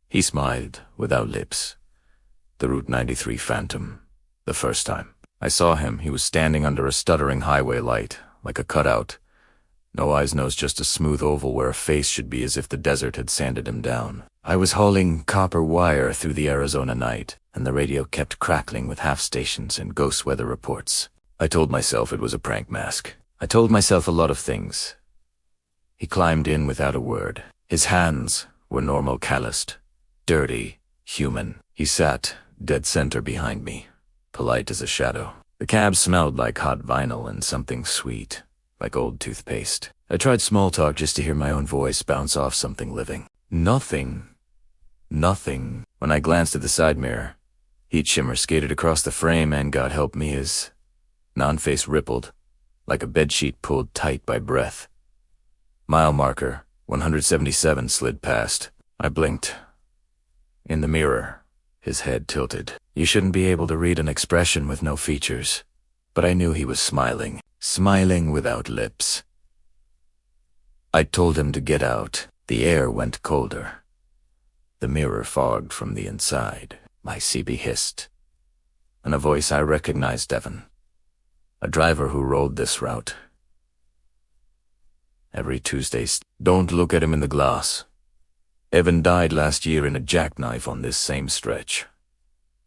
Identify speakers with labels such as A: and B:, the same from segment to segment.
A: He smiled, without lips. The Route 93 phantom. The first time I saw him, he was standing under a stuttering highway light, like a cutout. No eyes, nose, just a smooth oval where a face should be, as if the desert had sanded him down. I was hauling copper wire through the Arizona night, and the radio kept crackling with half stations and ghost weather reports. I told myself it was a prank mask. I told myself a lot of things. He climbed in without a word. His hands were normal, calloused, dirty, human. He sat dead center behind me, polite as a shadow. The cab smelled like hot vinyl and something sweet, like old toothpaste. I tried small talk just to hear my own voice bounce off something living. Nothing. When I glanced at the side mirror, heat shimmer skated across the frame, and God help me, his non-face rippled, like a bedsheet pulled tight by breath. Mile marker 177 slid past. I blinked. In the mirror, his head tilted. You shouldn't be able to read an expression with no features, but I knew he was smiling without lips. I told him to get out. The air went colder. The mirror fogged from the inside. My CB hissed. And a voice I recognized, Devon. A driver who rode this route. Every Tuesday. Don't look at him in the glass. Evan died last year in a jackknife on this same stretch.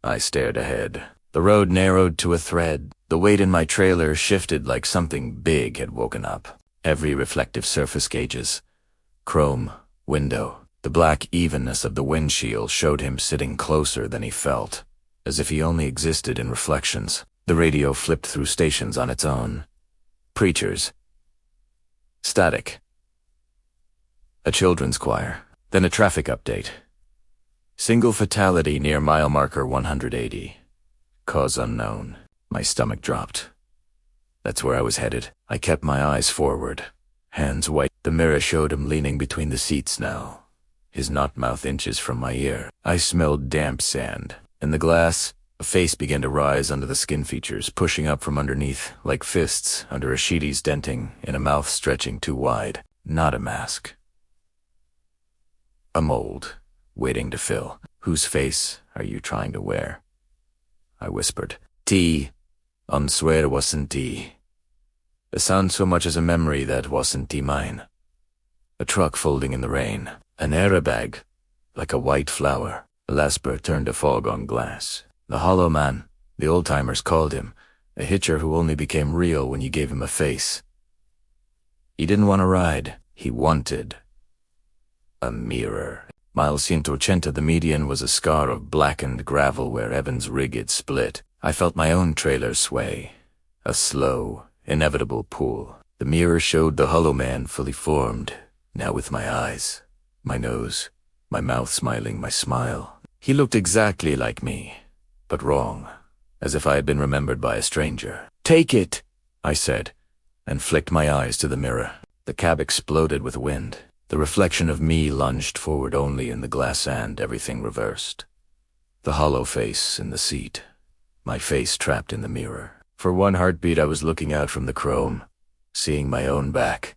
A: I stared ahead. The road narrowed to a thread. The weight in my trailer shifted like something big had woken up. Every reflective surface gauges. Chrome, window. The black evenness of the windshield showed him sitting closer than he felt, as if he only existed in reflections. The radio flipped through stations on its own. Preachers. Static. A children's choir. Then a traffic update. Single fatality near mile marker 180. Cause unknown. My stomach dropped. That's where I was headed. I kept my eyes forward. Hands white. The mirror showed him leaning between the seats now. His knot mouth inches from my ear. I smelled damp sand. In the glass, a face began to rise under the skin features, pushing up from underneath, like fists under a sheety's denting, in a mouth stretching too wide. Not a mask. A mold, waiting to fill. Whose face are you trying to wear? I whispered. Unswear wasn't a sound so much as a memory that wasn't mine. A truck folding in the rain. An airbag, like a white flower. Lasper turned a fog on glass. The hollow man, the old-timers called him, a hitcher who only became real when you gave him a face. He didn't want a ride. He wanted a mirror. Mile 180, the median, was a scar of blackened gravel where Evan's rig had split. I felt my own trailer sway. A slow, inevitable pull. The mirror showed the hollow man fully formed, now with my eyes. My nose, my mouth smiling my smile. He looked exactly like me, but wrong, as if I had been remembered by a stranger. Take it, I said, and flicked my eyes to the mirror. The cab exploded with wind. The reflection of me lunged forward only in the glass, and everything reversed. The hollow face in the seat, my face trapped in the mirror. For one heartbeat I was looking out from the chrome, seeing my own back,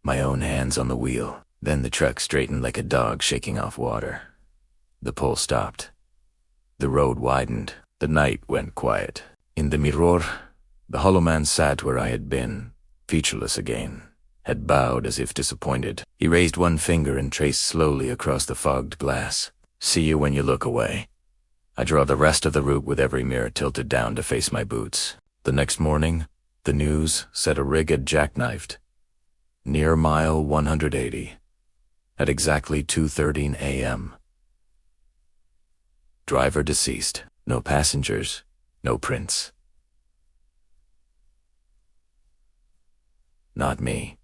A: my own hands on the wheel. Then the truck straightened like a dog shaking off water. The pole stopped. The road widened. The night went quiet. In the mirror, the hollow man sat where I had been, featureless again, had bowed as if disappointed. He raised one finger and traced slowly across the fogged glass. See you when you look away. I drove the rest of the route with every mirror tilted down to face my boots. The next morning, the news said a rig had jackknifed. Near mile 180. At exactly 2:13 a.m. Driver deceased. No passengers. No prints. Not me.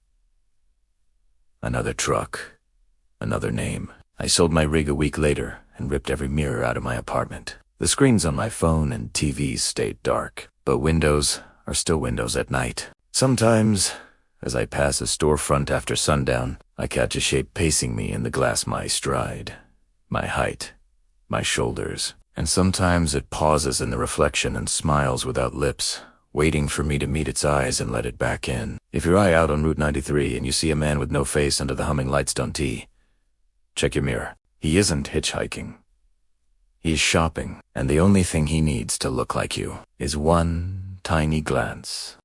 A: Another truck. Another name. I sold my rig a week later and ripped every mirror out of my apartment. The screens on my phone and TVs stayed dark, but windows are still windows at night. Sometimes, as I pass a storefront after sundown, I catch a shape pacing me in the glass, my stride, my height, my shoulders. And sometimes it pauses in the reflection and smiles without lips, waiting for me to meet its eyes and let it back in. If your eye out on Route 93 and you see a man with no face under the humming Lightstone T, check your mirror. He isn't hitchhiking. He's shopping, and the only thing he needs to look like you is one tiny glance